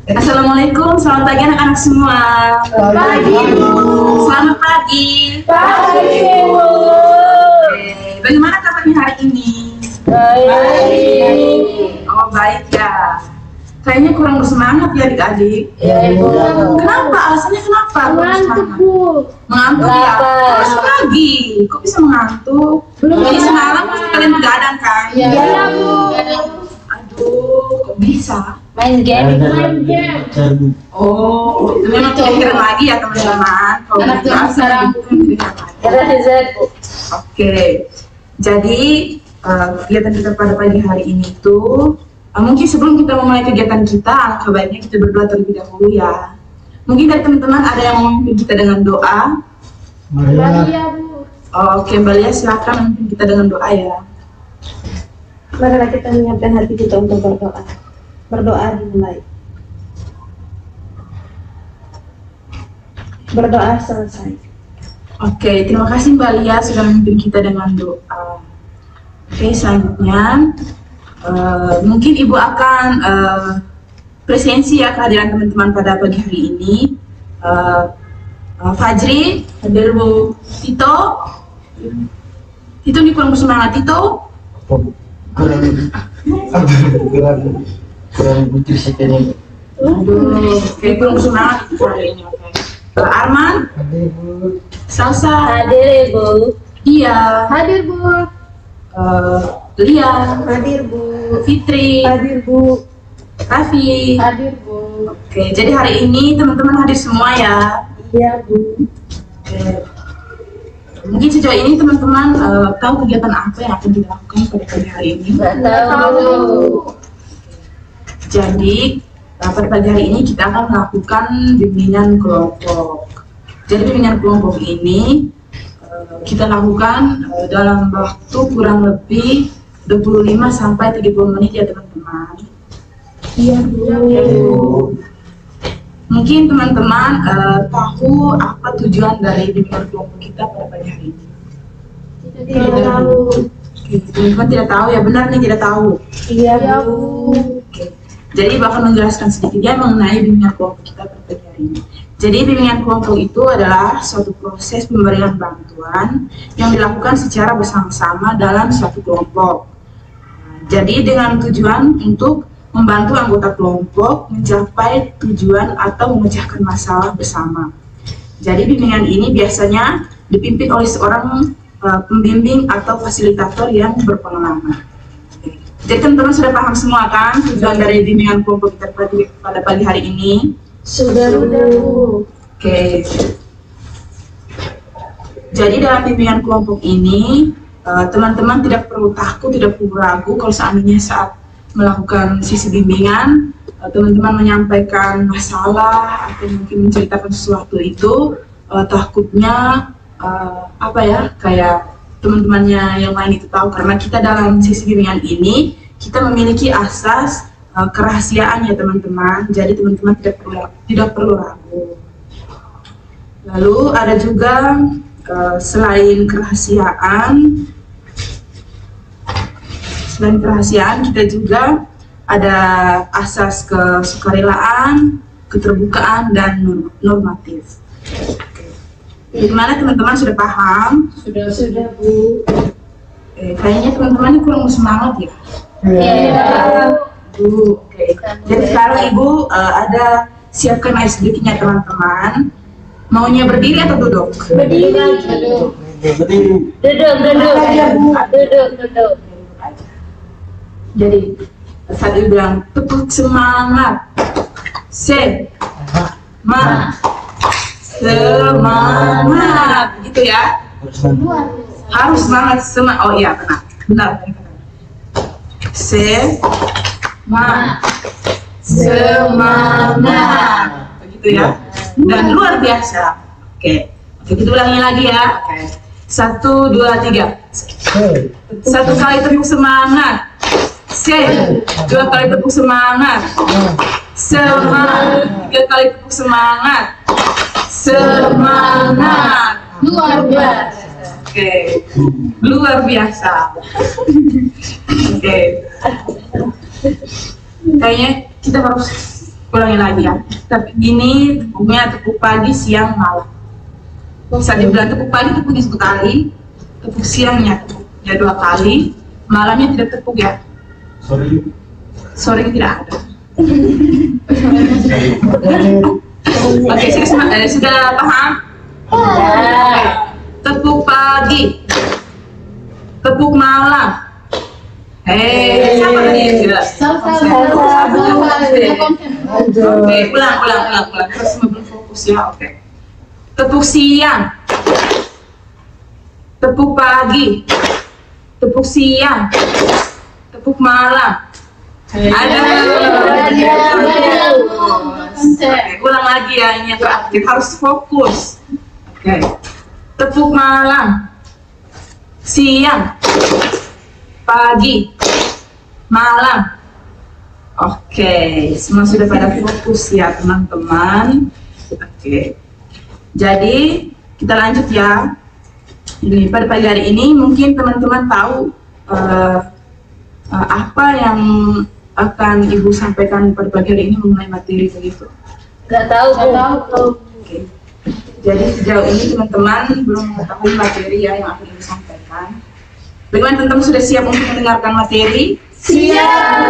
Assalamualaikum, selamat pagi anak-anak semua. Pagi, Bu. Selamat pagi. Pagi, Bu. Oke, bagaimana kabarnya hari ini? Baik. Oh, baik ya. Kayaknya kurang bersemangat ya adik-adik. Ya, Ibu. Kenapa? Alasannya kenapa? Kurang semangat? Mengantuk ya? Lapar. Masuk pagi. Kok bisa mengantuk? Jadi semalam pasti kalian begadang kan? Iya, Bu. Aduh, kok bisa? Main game. Oh, itu memang pikiran lagi ya teman-teman. Kalau Anak begitu zaman asal sekarang. itu pikiran lagi. Oke, jadi kegiatan kita pada pagi hari ini tuh mungkin sebelum kita memulai kegiatan kita, alangkah baiknya kita berdoa terlebih dahulu ya. Mungkin dari teman-teman ada yang mau memimpin kita dengan doa. Iya, Bu. Oke, Mbak Lia silakan memimpin kita dengan doa ya. Marilah kita menyiapkan hati kita untuk berdoa. Berdoa dimulai. Berdoa selesai. Oke, terima kasih Mbak Lia sudah memimpin kita dengan doa. Oke, selanjutnya mungkin Ibu akan presensi ya kehadiran teman-teman pada pagi hari ini. Fajri, hadir Bu. Tito nih kurang bersemangat. Tito, kurang butuh sekali. aduh, kayak kurang bersemangat hari ini. Oke. Arman, Salsa, Hadir, Ibu. Iya, Hadir, Bu. Lia, Hadir, Bu. Fitri, Hadir, Bu. Raffi. Hadir, Bu. Oke, jadi hari ini teman-teman hadir semua ya. Iya, Bu. Oke. Mungkin sejauh ini teman-teman tahu kegiatan apa yang akan kita lakukan pada pagi hari ini. Nggak tahu. Jadi pada pagi hari ini kita akan melakukan bimbingan kelompok. Jadi bimbingan kelompok ini kita lakukan dalam waktu kurang lebih 25 sampai 30 menit ya teman-teman. Iya, Bu. Mungkin teman-teman tahu apa tujuan dari bimbingan kelompok kita pada pagi hari ini? Tidak tahu. Oke, teman-teman tidak tahu ya, benar nih tidak tahu. Iya, Iya, Bu. Oke. Jadi bakal menjelaskan sedikit ya mengenai bimbingan kelompok kita pada pagi hari ini. Jadi bimbingan kelompok itu adalah suatu proses pemberian bantuan yang dilakukan secara bersama-sama dalam suatu kelompok. Jadi dengan tujuan untuk membantu anggota kelompok mencapai tujuan atau memecahkan masalah bersama. Jadi bimbingan ini biasanya dipimpin oleh seorang pembimbing atau fasilitator yang berpengalaman. Jadi teman-teman sudah paham semua kan tujuan dari bimbingan kelompok kita pada pagi hari ini? Sudah, Bu. Oke. Jadi dalam bimbingan kelompok ini teman-teman tidak perlu takut, tidak perlu ragu kalau seandainya saat melakukan sisi bimbingan teman-teman menyampaikan masalah atau mungkin menceritakan sesuatu itu takutnya apa ya, kayak teman-temannya yang lain itu tahu, karena kita dalam sisi bimbingan ini kita memiliki asas kerahasiaan ya teman-teman. Jadi teman-teman tidak perlu ragu. Lalu ada juga selain kerahasiaan kita juga ada asas kesukarelaan, keterbukaan, dan normatif. Gimana teman-teman sudah paham? Sudah, Bu. Kayaknya teman-teman ini kurang semangat ya. Iya. Oke. Jadi sekarang Ibu ada siapkan icebreaking-nya teman-teman. Maunya berdiri atau duduk? Berdiri. Duduk. Jadi saat Ibu bilang tepuk semangat, semangat, gitu ya. Harus semangat, oh iya benar. Semangat, begitu ya. Dan luar biasa. Oke, kita ulangi lagi ya. Oke. 1, 2, 3. Satu kali tepuk semangat. Dua kali tepuk semangat. Semangat. 3 kali tepuk semangat. Semangat. Luar biasa. Oke, luar biasa. Oke. Kayaknya kita harus Ulangi lagi ya. Tapi ini tepuknya tepuk pagi, siang, malam. Bisa dibilang tepuk pagi tepuknya 1 kali, tepuk siangnya tepuknya 2 kali, malamnya tidak tepuk ya. Sore tidak ada. Oke, sudah paham? Tepuk pagi, tepuk malam. Sama tadi ya sudah. Oke, ulang. Terus semua belum fokus ya. Oke. Tepuk siang, tepuk pagi, tepuk siang, tepuk malam. Ada. Oke, ulang lagi ya, ini yang terakhir harus fokus. Oke. Tepuk malam, siang, pagi, malam. Oke, semua sudah pada fokus ya teman-teman. Oke. Jadi kita lanjut ya. Ini pada pagi hari ini mungkin teman-teman tahu apa yang akan Ibu sampaikan pada pagi hari ini mengenai materi begitu? Gak tahu. Oke. Jadi sejauh ini teman-teman belum mengetahui materi ya yang akan Ibu sampaikan. Bagaimana teman-teman sudah siap untuk mendengarkan materi? Siap.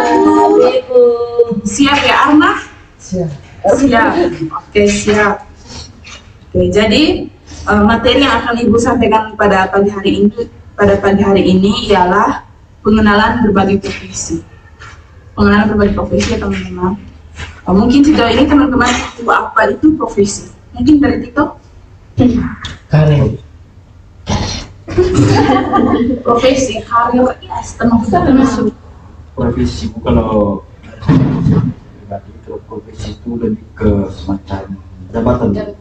Siap ya Arma? Siap. Oke, siap. Oke, jadi materi yang akan Ibu sampaikan pada pagi hari ini ialah pengenalan berbagai profesi. Pengenalan berbagai profesi ya teman-teman. Mungkin sejauh ini teman-teman tahu apa itu profesi. Mungkin dari Tito? Karir. Profesi, karir, teman-teman. Profesi kalau pribadi itu profesi itu lebih ke semacam jabatan.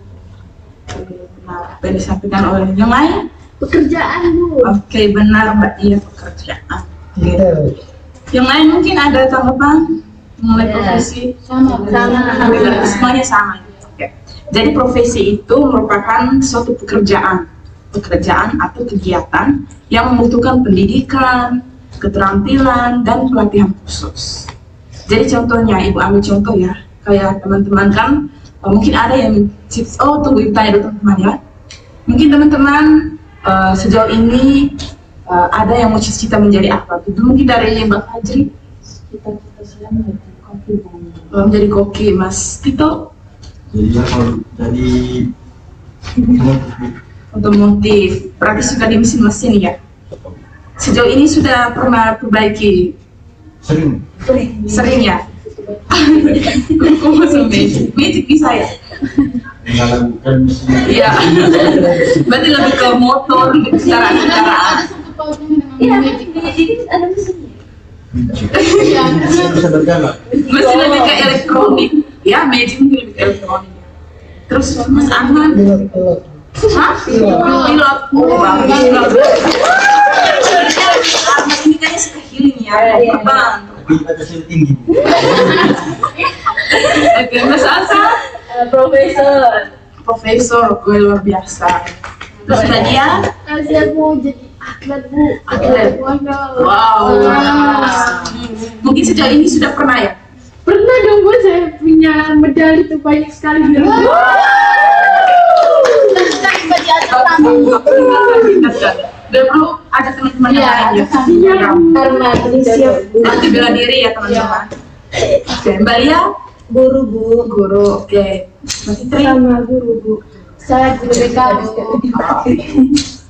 Benar, apa yang disampaikan oleh yang lain? Pekerjaan, Bu. Oke, benar Mbak, iya pekerjaan. Yang lain mungkin ada tanggapan mengenai profesi? Sama. Semuanya sama. Oke. Jadi profesi itu merupakan suatu pekerjaan atau kegiatan yang membutuhkan pendidikan, keterampilan, dan pelatihan khusus. Jadi contohnya, Ibu ambil contoh ya, kayak teman-teman kan mungkin ada yang tunggu Ibu tanya dulu teman-teman ya. Mungkin teman-teman sejauh ini ada yang mau cita-cita menjadi apa? Itu mungkin dari Mbak Fajri. Cita-cita saya menjadi koki. Menjadi koki, Mas Tito. Jadi ya kalau jadi Otomotif, berarti suka di mesin-mesin ya. Sejauh ini sudah pernah perbaiki? Sering ya? Kok masuk magic bisa ya? melakukan Iya. Berarti lebih ke motor, lebih ke kendaraan. Iya, jadi ada mesinnya. bisa berjalan. Mesin lebih ke elektronik. Ya, magic mungkin lebih ke elektronik. Terus Mas Ahmad? Hah? Pilot. Bagus. Ahmad ini kayaknya suka healing ya, terbang. Tapi ada hasil tinggi. Oke, Mas Asa? Profesor, gue luar biasa. Terus Nadia? Saya mau jadi atlet, Bu. Atlet. Wow. Mungkin sejauh ini sudah pernah ya? Pernah dong Bu, saya punya medali tuh banyak sekali di rumah. Dan perlu ada teman-teman yang lain ya. Karena siap Bu. Nanti bela diri ya teman-teman. Oke, Mbak Lia? Guru Bu. Guru, oke. Mbak Fitri? Sama guru Bu. Saya guru BK.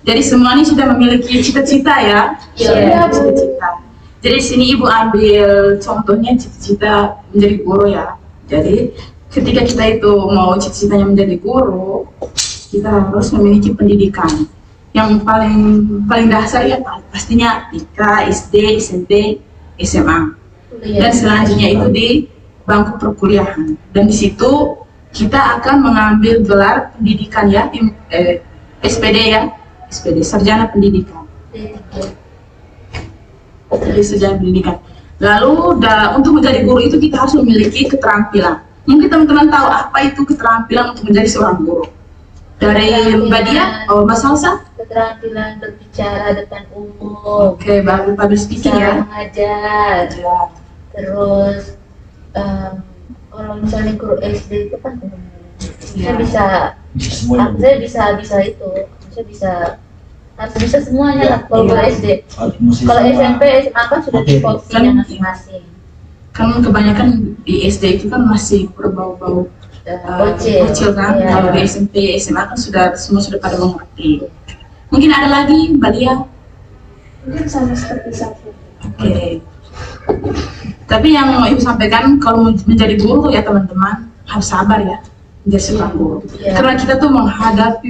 Jadi semua ini sudah memiliki cita-cita ya? Iya. Cita-cita. Jadi sini Ibu ambil contohnya cita-cita menjadi guru ya. Jadi ketika kita itu mau cita-citanya menjadi guru, kita harus memiliki pendidikan yang paling dasar ya pastinya TK, SD, SMP, SMA. Dan selanjutnya itu di bangku perkuliahan. Dan di situ kita akan mengambil gelar pendidikan ya, SPD ya, SPD Sarjana Pendidikan. Jadi Sarjana Pendidikan. Lalu untuk menjadi guru itu kita harus memiliki keterampilan. Mungkin teman-teman tahu apa itu keterampilan untuk menjadi seorang guru. Dari Mbak Dia, Mas Salsa? Keterampilan berbicara depan umum. Oke, baru public speaking ya. Cara mengajar. Ya. Terus kalau misalnya guru SD itu kan Iya. saya bisa itu, saya bisa harus bisa semuanya lah kalau guru SD. Kalau SMP SMA kan sudah di porsinya masing-masing. Kan kebanyakan di SD itu kan masih berbau-bau kecil kan. Iya. Kalau di SMP SMA kan semua sudah pada mengerti. Mungkin ada lagi Mbak Lia? Mungkin sama seperti satu. Oke. Tapi yang mau ibu sampaikan, kalau menjadi guru ya teman-teman harus sabar ya menjadi seorang guru. Iya. Karena kita tuh menghadapi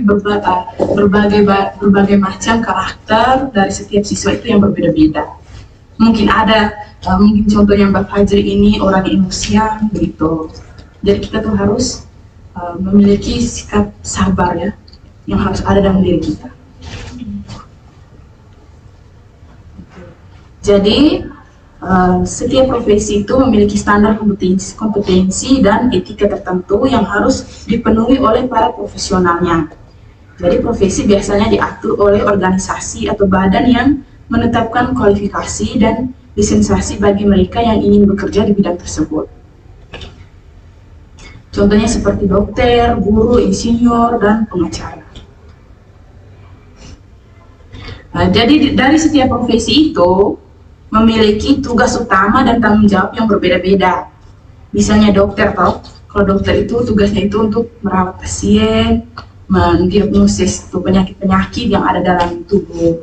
berbagai macam karakter dari setiap siswa itu yang berbeda-beda. Mungkin ada mungkin contoh yang Mbak Fajri ini orang emosian begitu. Jadi kita tuh harus memiliki sikap sabar ya yang harus ada dalam diri kita. Jadi setiap profesi itu memiliki standar kompetensi dan etika tertentu yang harus dipenuhi oleh para profesionalnya. Jadi profesi biasanya diatur oleh organisasi atau badan yang menetapkan kualifikasi dan lisensiasi bagi mereka yang ingin bekerja di bidang tersebut. Contohnya seperti dokter, guru, insinyur, dan pengacara. Nah, jadi dari setiap profesi itu memiliki tugas utama dan tanggung jawab yang berbeda-beda. Misalnya dokter, kalau dokter itu tugasnya itu untuk merawat pasien, mendiagnosis penyakit-penyakit yang ada dalam tubuh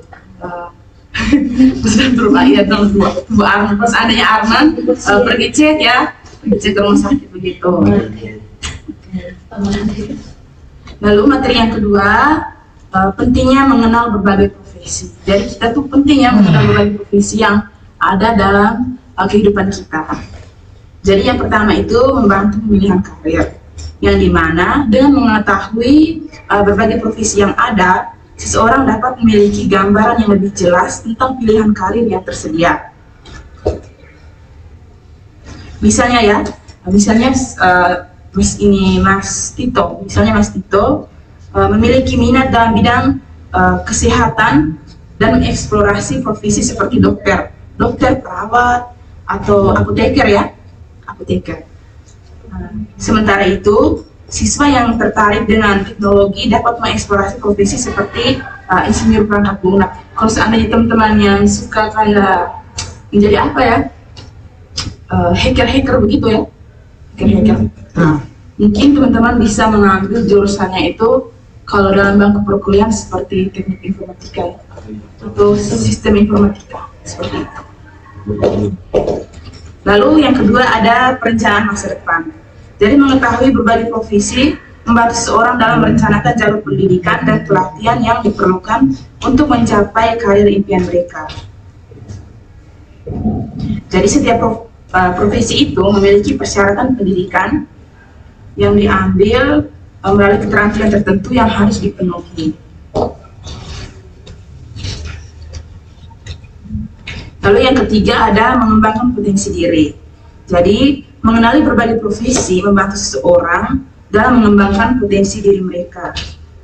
tubuh Arman. Pas adanya Arman pergi cek ya, pergi cek ke rumah sakit begitu. Lalu materi yang kedua, pentingnya mengenal berbagai profesi. Jadi kita tuh penting ya mengenal berbagai profesi yang ada dalam kehidupan kita. Jadi yang pertama itu membantu pemilihan karir, yang dimana dengan mengetahui berbagai profesi yang ada, seseorang dapat memiliki gambaran yang lebih jelas tentang pilihan karir yang tersedia. Misalnya Mas Tito memiliki minat dalam bidang kesehatan dan mengeksplorasi profesi seperti dokter, perawat, atau apoteker. Sementara itu, siswa yang tertarik dengan teknologi dapat mengeksplorasi profesi seperti insinyur perangkat lunak. Kalau seandainya teman-teman yang suka kayak menjadi hacker begitu ya, hacker. Nah, mungkin teman-teman bisa mengambil jurusannya itu kalau dalam bangku perkuliahan seperti teknik informatika ya, atau sistem informatika seperti itu. Lalu yang kedua ada perencanaan masa depan. Jadi mengetahui berbagai profesi membantu seseorang dalam merencanakan jalur pendidikan dan pelatihan yang diperlukan untuk mencapai karir impian mereka. Jadi setiap profesi itu memiliki persyaratan pendidikan yang diambil melalui keterampilan tertentu yang harus dipenuhi. Lalu yang ketiga ada mengembangkan potensi diri. Jadi mengenali berbagai profesi membantu seseorang dalam mengembangkan potensi diri mereka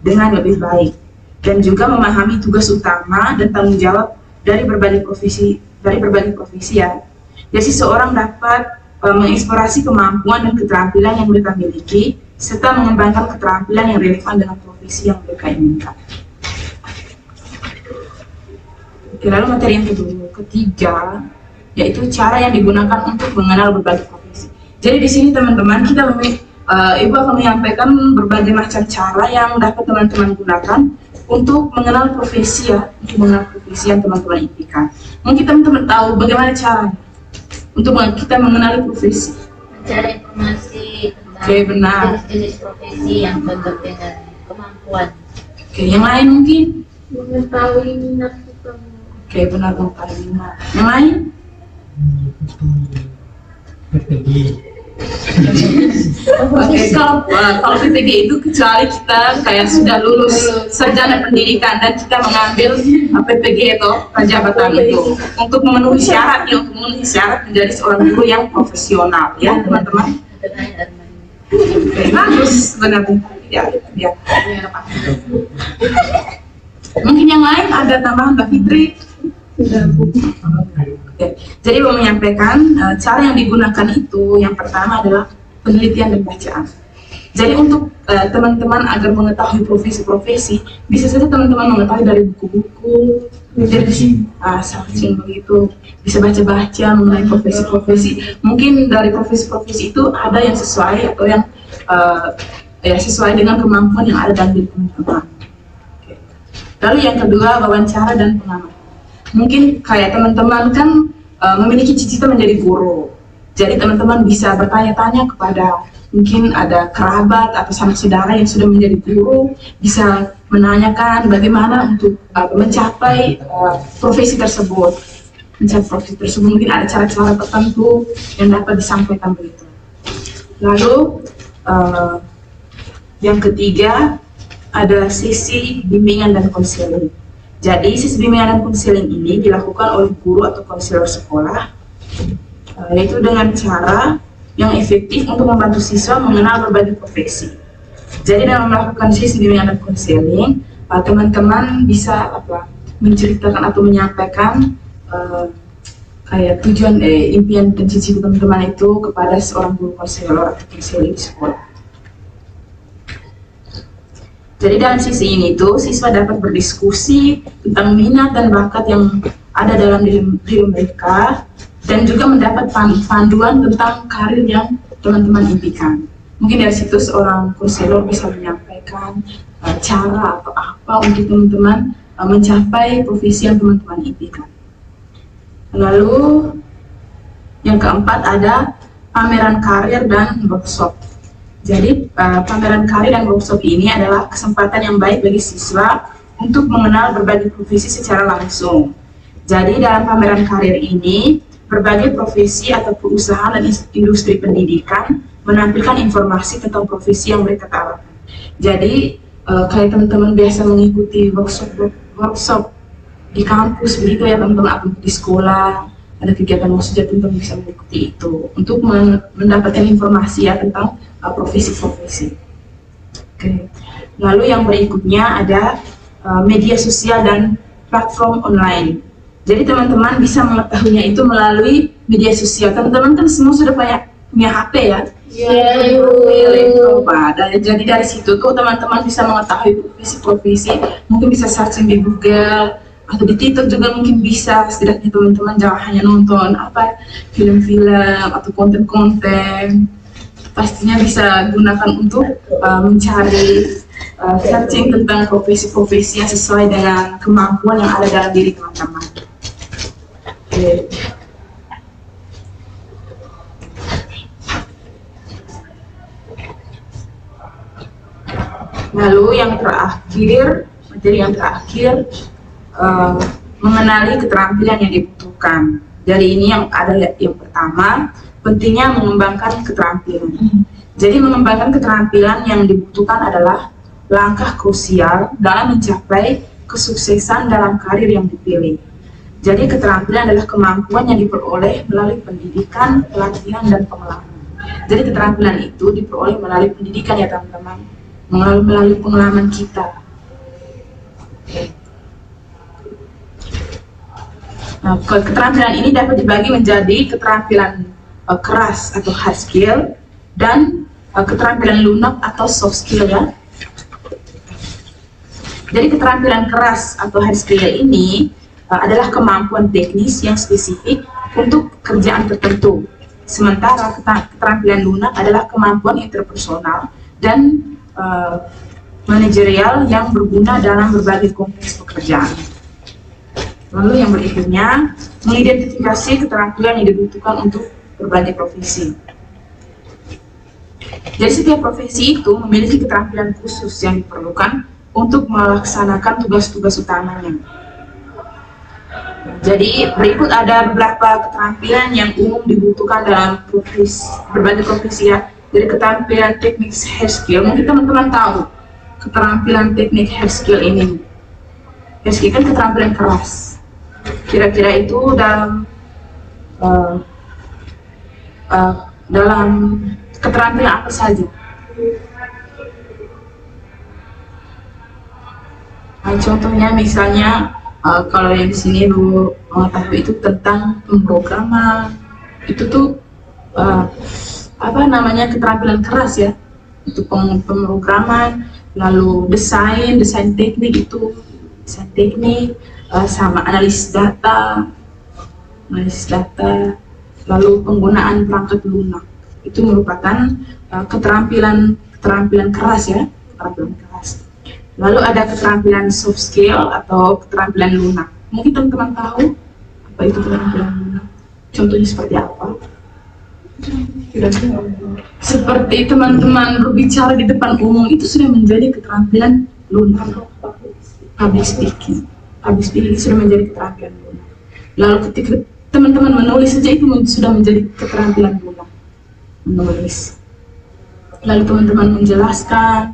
dengan lebih baik, dan juga memahami tugas utama dan tanggung jawab dari berbagai profesi ya. Jadi seseorang dapat mengeksplorasi kemampuan dan keterampilan yang mereka miliki serta mengembangkan keterampilan yang relevan dengan profesi yang mereka inginkan. Oke, lalu materi yang ketiga yaitu cara yang digunakan untuk mengenal berbagai profesi. Jadi di sini teman-teman Ibu akan menyampaikan berbagai macam cara yang dapat teman-teman gunakan untuk mengenal profesi ya, untuk mengenal profesi yang teman-teman impikan. Mungkin teman-teman tahu bagaimana caranya untuk kita mengenali profesi. Mencari informasi tentang jenis-jenis profesi yang cocok dengan kemampuan. Oke, yang lain mungkin? Mengetahui minat kita. Oke, benar, mengetahui minat. Yang lain? PPG. Oke, kalau PPG itu kecuali kita kayak sudah lulus sarjana pendidikan dan kita mengambil PPG itu jabatan itu untuk memenuhi syarat menjadi seorang guru yang profesional ya teman-teman. Oke, bagus sebenarnya ya. Mungkin yang lain ada tambahan Mbak Fitri? Oke. Jadi mau menyampaikan cara yang digunakan itu yang pertama adalah penelitian dan bacaan. Jadi untuk teman-teman agar mengetahui profesi-profesi, bisa saja teman-teman mengetahui dari buku-buku, dari searching begitu, bisa baca-baca mengenai profesi-profesi. Mungkin dari profesi-profesi itu ada yang sesuai atau yang sesuai dengan kemampuan yang ada dalam diri teman-teman. Lalu yang kedua, wawancara dan pengalaman. Mungkin kayak teman-teman kan memiliki cita-cita menjadi guru. Jadi teman-teman bisa bertanya-tanya kepada mungkin ada kerabat atau sanak saudara yang sudah menjadi guru, bisa menanyakan bagaimana untuk mencapai profesi tersebut. Mencapai profesi tersebut mungkin ada cara-cara tertentu yang dapat disampaikan begitu. Lalu yang ketiga ada sesi bimbingan dan konseling. Jadi sesi bimbingan dan konseling ini dilakukan oleh guru atau konselor sekolah, yaitu dengan cara yang efektif untuk membantu siswa mengenal berbagai profesi. Jadi dalam melakukan sesi bimbingan dan konseling, teman-teman bisa menceritakan atau menyampaikan kayak tujuan, impian dan cita-cita teman-teman itu kepada seorang guru konselor atau konseling di sekolah. Jadi dalam sisi ini tuh siswa dapat berdiskusi tentang minat dan bakat yang ada dalam diri mereka, dan juga mendapat panduan tentang karir yang teman-teman impikan. Mungkin dari situ seorang konselor bisa menyampaikan cara atau apa untuk teman-teman mencapai profesi yang teman-teman impikan. Lalu yang keempat ada pameran karir dan workshop. Jadi pameran karir dan workshop ini adalah kesempatan yang baik bagi siswa untuk mengenal berbagai profesi secara langsung. Jadi dalam pameran karir ini, berbagai profesi atau perusahaan dan industri pendidikan menampilkan informasi tentang profesi yang mereka tawarkan. Jadi kayak teman-teman biasa mengikuti workshop di kampus begitu ya teman-teman, atau di sekolah ada kegiatan maksudnya, teman-teman bisa mengikuti itu untuk mendapatkan informasi ya tentang profesi-profesi. Oke. Lalu yang berikutnya ada media sosial dan platform online. Jadi teman-teman bisa mengetahuinya itu melalui media sosial. Teman-teman kan semua sudah punya HP ya? Iya. Jadi dari situ tuh teman-teman bisa mengetahui profesi-profesi. Mungkin bisa searching di Google atau di TikTok juga mungkin bisa. Setidaknya teman-teman jangan hanya nonton film-film atau konten-konten. Pastinya bisa gunakan untuk mencari searching tentang profesi-profesi yang sesuai dengan kemampuan yang ada dalam diri teman-teman. Okay. Lalu yang terakhir, materi yang terakhir, mengenali keterampilan yang dibutuhkan. Jadi ini yang ada yang pertama, pentingnya mengembangkan keterampilan. Jadi mengembangkan keterampilan yang dibutuhkan adalah langkah krusial dalam mencapai kesuksesan dalam karir yang dipilih. Jadi keterampilan adalah kemampuan yang diperoleh melalui pendidikan, pelatihan, dan pengalaman. Jadi keterampilan itu diperoleh melalui pendidikan ya teman-teman, melalui pengalaman kita. Nah, keterampilan ini dapat dibagi menjadi keterampilan keras atau hard skill dan keterampilan lunak atau soft skill ya. Jadi keterampilan keras atau hard skill ini adalah kemampuan teknis yang spesifik untuk pekerjaan tertentu. Sementara keterampilan lunak adalah kemampuan interpersonal dan manajerial yang berguna dalam berbagai konteks pekerjaan. Lalu yang berikutnya, mengidentifikasi keterampilan yang dibutuhkan untuk berbagai profesi. Jadi setiap profesi itu memiliki keterampilan khusus yang diperlukan untuk melaksanakan tugas-tugas utamanya. Jadi berikut ada beberapa keterampilan yang umum dibutuhkan dalam berbagai profesi ya. Jadi keterampilan teknik hard skill, mungkin teman-teman tahu keterampilan teknik hard skill ini. Hard skill kan keterampilan keras. Kira-kira itu dalam keterampilan apa saja? Nah, contohnya misalnya kalau yang di sini lu mengetahui itu tentang pemrograman, itu tuh keterampilan keras ya, untuk pemrograman, lalu desain teknik itu, desain teknik, sama analisis data, lalu penggunaan perangkat lunak. Itu merupakan keterampilan keras ya, keterampilan keras. Lalu ada keterampilan soft skill atau keterampilan lunak. Mungkin teman-teman tahu apa itu keterampilan lunak? Contohnya seperti apa? Seperti teman-teman berbicara di depan umum, itu sudah menjadi keterampilan lunak. Public speaking itu sudah menjadi keterampilan lunak. Lalu ketika teman-teman menulis saja itu sudah menjadi keterampilan lunak, menulis. Lalu teman-teman menjelaskan,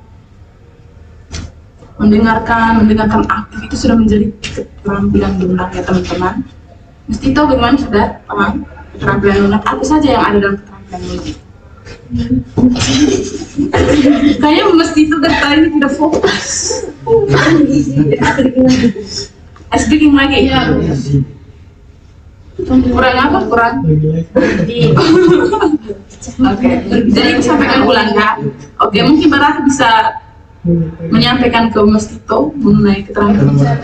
mendengarkan aktif, itu sudah menjadi keterampilan lunak ya teman-teman. Mesti tahu bagaimana sudah paham keterampilan lunak, apa saja yang ada dalam keterampilan lunak. Kayaknya mesti itu data ini tidak fokus. Speaking lagi? Ya. Kurang apa? Kurang? Oke, jadi sampaikan ulang ya. Oke, mungkin berarti bisa menyampaikan ke Mas Tito mengenai keterampilan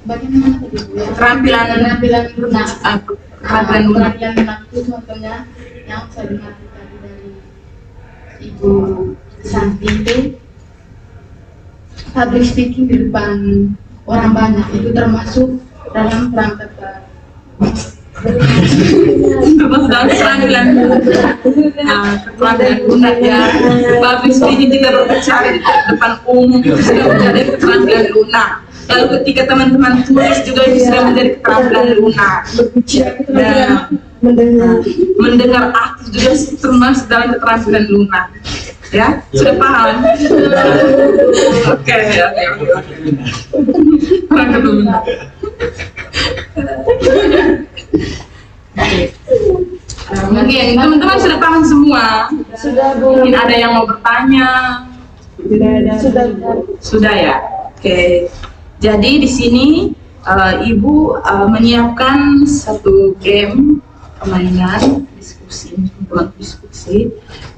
Bagaimana keterampilan lunak. Keterampilan lunak itu contohnya yang saya dengar tadi dari Ibu Santi itu public speaking di depan orang banyak, itu termasuk dalam perangkat keterampilan lunak ya. Public speaking, kita berbicara di depan umum, itu sudah menjadi keterampilan lunak. Lalu ketika teman-teman tulis juga itu sudah menjadi keterampilan lunak. Mendengar aktif juga termasuk dalam keterampilan lunak. Ya, sudah paham? Oke. Perangkat lunak. Mungkin teman-teman sudah paham semua. Mungkin ada yang mau bertanya. Sudah ya. Oke. Jadi di sini Ibu menyiapkan satu game permainan diskusi.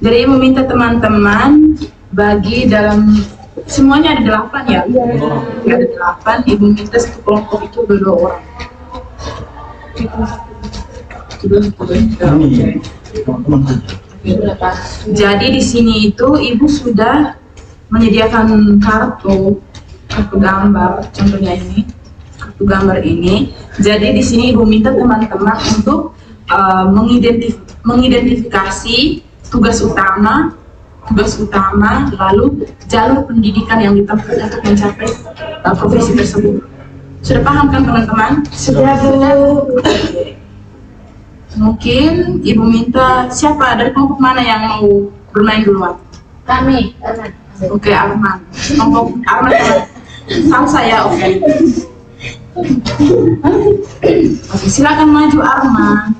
Jadi Ibu minta teman-teman bagi dalam, semuanya ada 8 ya. Ada 8. Ibu minta satu kelompok itu ada 2 orang. Jadi di sini itu Ibu sudah menyediakan kartu gambar, contohnya ini kartu gambar ini. Jadi di sini Ibu minta teman-teman untuk mengidentifikasi tugas utama, lalu jalur pendidikan yang ditempuh untuk mencapai profesi tersebut. Sudah paham kan teman-teman? Sudah Bu. Mungkin Ibu minta siapa dari kelompok mana yang mau bermain duluan? Kami, Arman. Oke, Arman. Kelompok Arman. Salsa ya, oke. Oke, silakan maju Arman.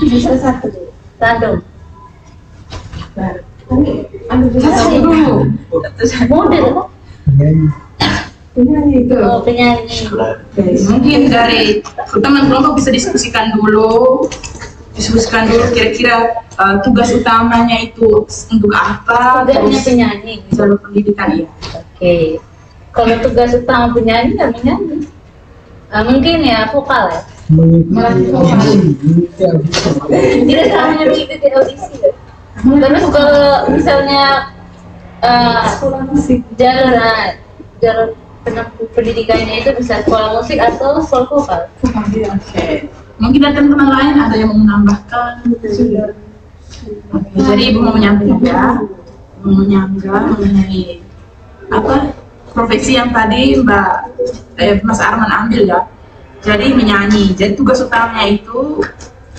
Bisa satu. Tandung. Satu dulu. Model apa? Penyanyi itu. Oh, penyanyi. Oke, mungkin dari teman kelompok bisa diskusikan dulu kira-kira tugas utamanya itu untuk apa, Tugasnya penyanyi. jalur pendidikan ya. Oke. Kalau tugas utama penyanyi ya menyanyi. Mungkin ya vokal ya. Tidak hanya mengikuti audisi ya. Terus kalau misalnya jalur penempuh pendidikannya itu bisa sekolah musik atau sekolah vokal. Oke. Mungkin ada teman-teman lain ada yang mau menambahkan. Oke, jadi Ibu mau menyampaikan mengenai apa profesi yang tadi Mas Arman ambil ya. Jadi menyanyi. Jadi tugas utamanya itu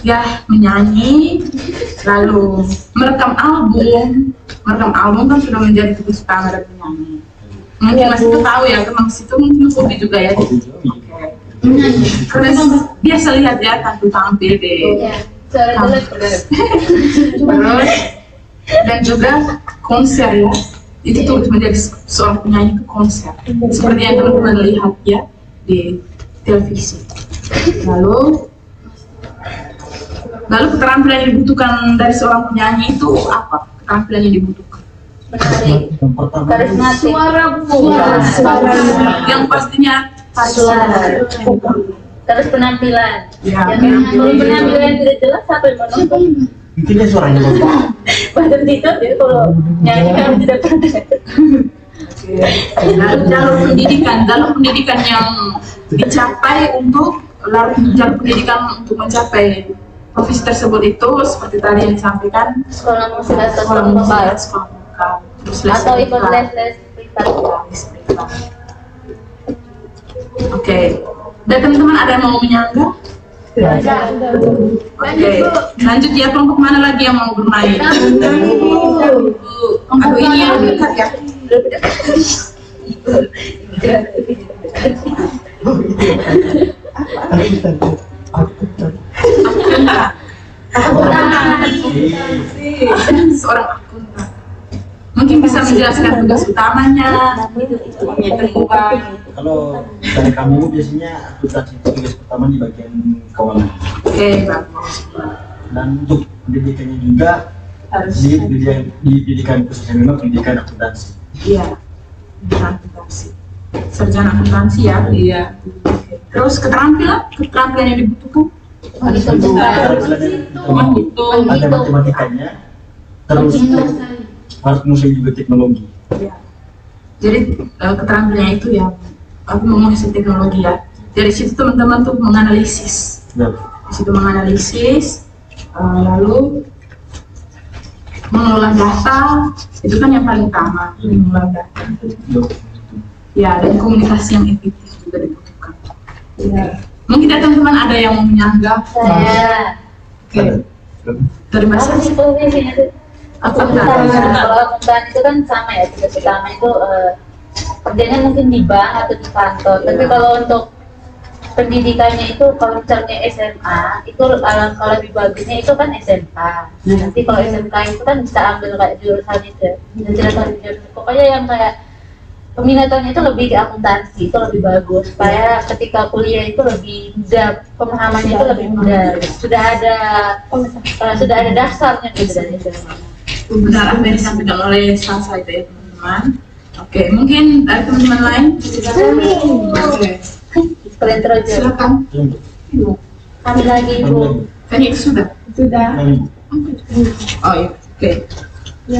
ya menyanyi, lalu merekam album kan sudah menjadi tugas utama dari penyanyi. Mungkin Mas itu tahu ya, Mas itu mungkin hobi juga ya. Oke. Karena biasa lihat ya tampil deh. Terus dan juga konser ya. Itu tuh menjadi seorang penyanyi itu konser. Seperti yang teman-teman lihat ya di televisi. Lalu Lalu keterampilan yang dibutuhkan dari seorang penyanyi itu apa? Keterampilan yang dibutuhkan? Menarik, Yang pertama karismatik, Suara. Yang pastinya suara, terus penampilan. Ya, Kalau penampilan tidak jelas, siapa yang mau nonton? intinya suaranya bagus. Bahkan tidak ya kalau nyanyi kan tidak pernah. lalu jalur pendidikan yang dicapai untuk jalur pendidikan untuk mencapai profesi tersebut itu seperti tadi yang disampaikan, Sekolah musik atau sekolah sekolah musik, vokal sekolah vokal, terus les atau ikut privat. les privat. Ya, les privat. Oke, dan teman-teman ada yang mau menyanggah? Oke, lanjut ya, kelompok mana lagi yang mau bermain? Aduh, ini yang dekat ya. Seorang akuntan. Mungkin bisa menjelaskan tugas utamanya. Kalau dari kami biasanya akuntansi itu tugas pertama di bagian keuangan. Oke, bagus. Dan untuk pendidikannya juga Harus di pendidikan khususnya memang pendidikan akuntansi. iya, akuntansi. Sarjana akuntansi ya. Iya. Terus keterampilan yang dibutuhkan. Ada matematikanya, terus harus menguasai juga teknologi. Ya. Jadi keterampilannya itu ya, aku menguasai teknologi ya. Dari situ teman-teman tuh menganalisis. Ya. Di situ menganalisis, lalu mengolah data, itu kan yang paling utama, mengolah data. Ya, dan komunikasi yang efektif juga dibutuhkan. Ya. Mungkin ada teman-teman ada yang mau menyanggah. Saya Oke. Dari apa masa sih profesinya tuh? akuntan. Kalau akuntan itu kan sama ya, tugas utama itu kerjanya mungkin di bank atau di kantor. Tapi kalau untuk pendidikannya itu kalau misalnya SMA itu alangkah lebih bagusnya itu kan SMK. Nanti kalau SMK itu kan bisa ambil kayak jurusan itu, dan tidak tahu jurusan. Pokoknya yang kayak peminatannya itu lebih ke akuntansi itu lebih bagus supaya ketika kuliah itu lebih mudah, pemahamannya itu lebih mudah. Sudah ada dasarnya gitu dari SMA. Benar apa yang disampaikan oleh Salsa itu ya teman-teman. Oke, mungkin dari teman-teman lain silakan. Oke, Kalian terus silakan. Ibu, kami lagi ibu. Feni itu sudah. Oh iya, oke. Ya.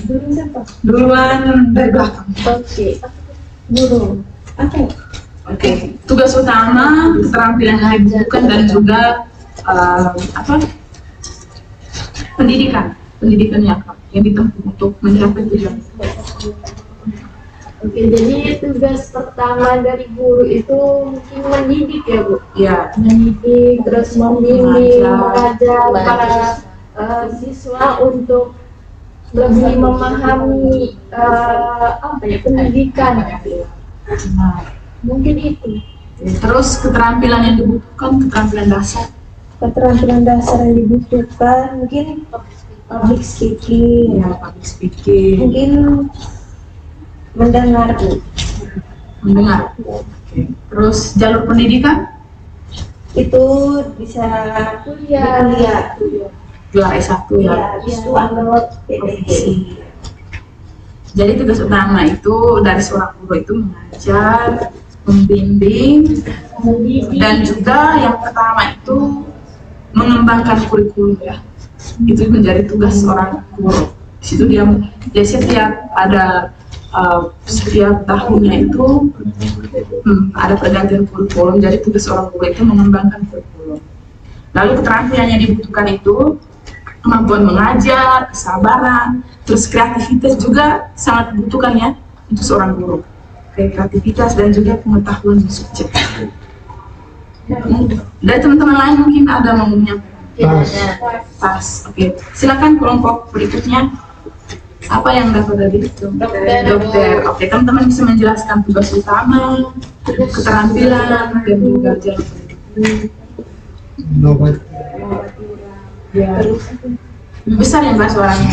Dulu siapa? Duluan dari belakang. Oke. Guru. Apa? Oke, tugas utama, keterampilan yang dibutuhkan dan juga pendidikannya apa yang ditempuh untuk mencapai tujuan. Oke, jadi tugas pertama dari guru itu mungkin mendidik ya Bu? Ya, Mendidik, terus membimbing, mengajar Mengajar. para siswa untuk lebih memahami pendidikan. nah, Mungkin itu. terus keterampilan yang dibutuhkan, keterampilan dasar. Keterampilan dasar yang dibutuhkan mungkin public speaking, Ya, public speaking, mungkin mendengar Bu. mendengar. Oke. Terus jalur pendidikan, Itu bisa kuliah. gelar S1 ya. Ya, bisa ambil PTG. Jadi tugas utama itu dari seorang guru itu mengajar, membimbing, dan juga yang pertama itu mengembangkan kurikulum ya. Itu menjadi tugas seorang guru. Di situ dia setiap ada setiap tahunnya itu ada pergantian kurikulum. Jadi tugas seorang guru itu mengembangkan kurikulum. Lalu keterampilan yang dibutuhkan itu kemampuan mengajar, kesabaran, terus kreativitas juga sangat dibutuhkan ya untuk seorang guru. Kreativitas dan juga pengetahuan di subjek. Dari teman-teman lain mungkin ada mau menyampaikan. Pas, oke. Silakan kelompok berikutnya. Apa yang dapat dari itu? Dokter. Oke, teman-teman bisa menjelaskan tugas utama, keterampilan, dan juga jalur pendidikan. Ya. Lebih besar ya Mbak suaranya.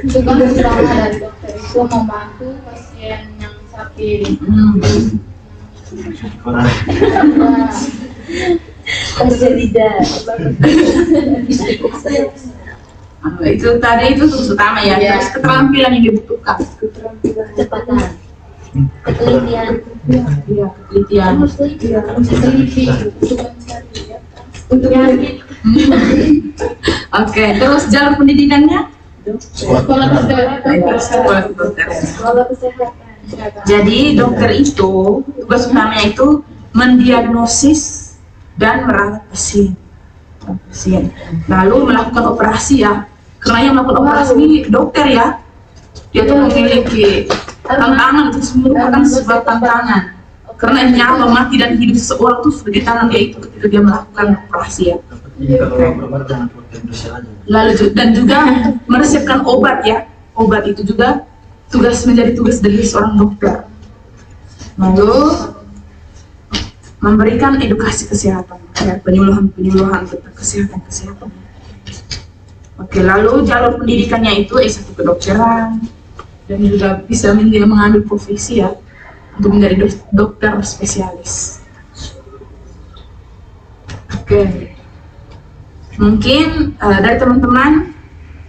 Tugas utama dari dokter itu membantu pasien yang sakit. Lidah. Itu tadi itu tugas utama ya. Iya. Terus keterampilan yang dibutuhkan. Kecepatan, ketelitian. Iya, ketelitian. Harus teliti. Iya. Teliti untuk mencari data. Untuk Yakin. Oke, terus jalur pendidikannya? Sekolah kesehatan. Sekolah kedokteran. sekolah kesehatan. Jadi dokter itu tugas utamanya itu mendiagnosis dan merawat pasien. Lalu melakukan operasi ya. Karena yang melakukan operasi ini dokter ya. Dia tuh memiliki tantangan, itu semua merupakan sebuah tantangan. Karena nyawa, mati dan hidup seseorang itu sudah di tangan dia itu ketika dia melakukan operasi ya. Jadi kalau berobat jangan pakai Indonesia aja. Lalu dan juga meresepkan obat ya. Obat itu juga menjadi tugas dari seorang dokter. Lalu memberikan edukasi kesehatan, ya, penyuluhan tentang kesehatan. Oke, lalu jalur pendidikannya itu S1 kedokteran dan juga bisa mengambil profesi ya untuk menjadi dokter spesialis. Oke, mungkin dari teman-teman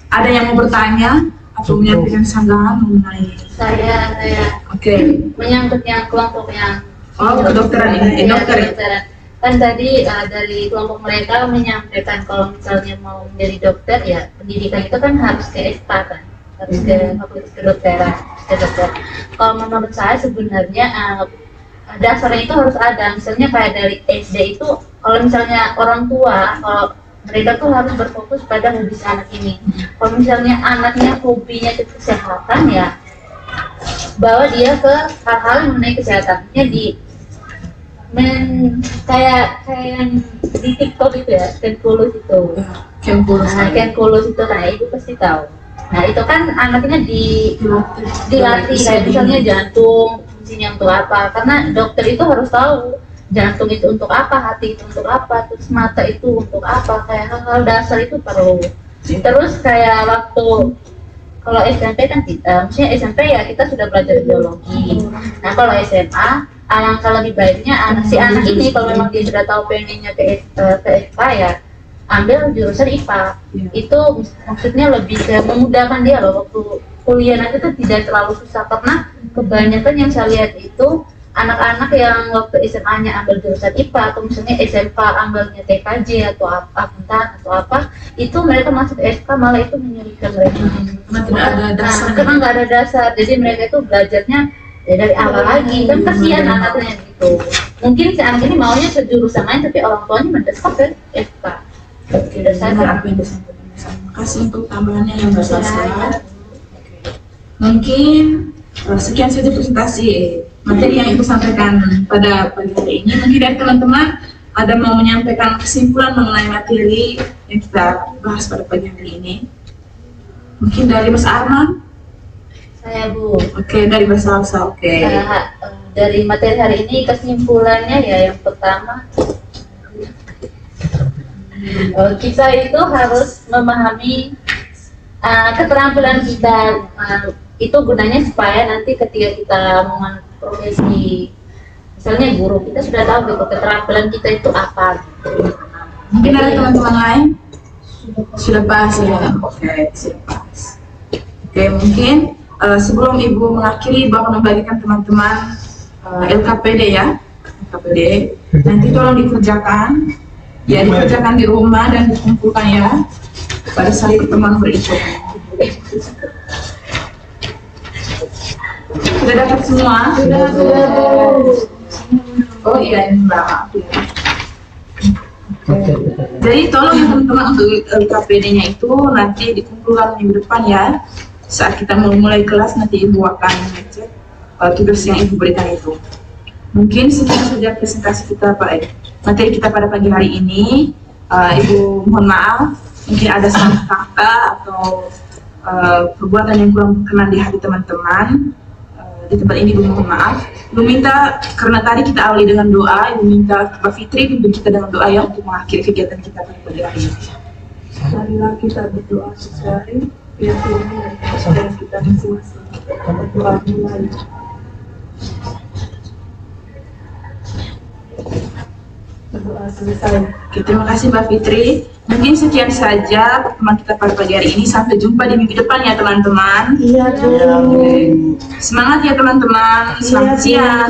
ada yang mau bertanya atau menyampaikan sanggahan mengenai Saya menyangkut yang kelompok yang kedokteran ini, dokter. kedokteran. Kan tadi dari kelompok mereka menyampaikan kalau misalnya mau menjadi dokter ya pendidikan itu kan harus ke FPA kan, harus ke fakultas kedokteran. Kalau menurut saya sebenarnya dasarnya itu harus ada, misalnya kayak dari SD itu kalau misalnya orang tua kalau mereka tuh harus berfokus pada hobi anak ini. Kalau misalnya anaknya hobinya ke kesehatan ya bawa dia ke hal-hal yang mengenai kesehatannya kayak yang di TikTok itu ya, Kenkulus itu. Kenkulus itu kan ibu pasti tahu. Nah itu kan anaknya dilatih kayak misalnya jantung fungsinya untuk apa, karena dokter itu harus tahu jantung itu untuk apa, hati itu untuk apa, terus mata itu untuk apa, kayak hal-hal dasar itu perlu. Terus kayak waktu kalau SMP kan maksudnya SMP ya kita sudah belajar biologi. Nah kalau SMA alangkah lebih baiknya si anak ini kalau memang dia sudah tahu pengennya ke IPA ya ambil jurusan IPA. Itu maksudnya lebih memudahkan dia loh waktu kuliah nanti tuh tidak terlalu susah, karena kebanyakan yang saya lihat itu anak-anak yang waktu SMA-nya ambil jurusan IPA atau misalnya SMP ambilnya TKJ atau akuntan atau apa, itu mereka masuk SK malah itu menyulitkan mereka. Karena nggak ada dasar, jadi mereka itu belajarnya ya dari awal lagi, kan kasihan anaknya gitu. Mungkin si anak ini maunya ke jurusan lain tapi orang tuanya mendesak ke FK. Tidak sadar. Terima kasih untuk tambahannya yang bersahabat. Mungkin sekian saja presentasi materi yang Ibu sampaikan pada pagi hari ini. Mungkin dari teman-teman ada mau menyampaikan kesimpulan mengenai materi yang kita bahas pada pagi hari ini. Mungkin dari Mas Arman. Saya Bu. Oke, dari Mas Salsa. Oke. Dari materi hari ini kesimpulannya ya yang pertama kita itu harus memahami keterampilan kita. Itu gunanya supaya nanti ketika kita mengambil profesi misalnya guru, kita sudah tahu gitu keterampilan kita itu apa gitu. Mungkin ada teman-teman lain sudah pas ya. Oke, sudah pas. Oke, mungkin sebelum Ibu mengakhiri, Ibu akan membagikan teman-teman LKPD ya. LKPD nanti tolong dikerjakan ya, dikerjakan di rumah dan dikumpulkan ya pada saat pertemuan berikutnya. Sudah dapat semua? Sudah. Oh iya, ini Mbak. Jadi tolong ya teman-teman untuk LKPD-nya itu nanti dikumpulkan minggu depan ya. Saat kita mau mulai kelas nanti Ibu akan ngecek tugas yang Ibu berikan itu. Mungkin sekian saja presentasi kita materi kita pada pagi hari ini. Ibu mohon maaf mungkin ada salah kata atau perbuatan yang kurang berkenan di hati teman-teman. Di tempat ini Ibu mohon maaf. Ibu minta, karena tadi kita awali dengan doa, Ibu minta Mbak Fitri pimpin kita dengan doa ya untuk mengakhiri kegiatan kita pada pagi hari ini. Marilah kita berdoa sesuai biar Tuhan dan kesadaran kita masing-masing. Berdoa mulai. berdoa selesai. Oke, terima kasih Mbak Fitri. Mungkin sekian saja pertemuan kita pada pagi hari ini. Sampai jumpa di minggu depan ya teman-teman. Iya, Semangat ya teman-teman. Selamat siang.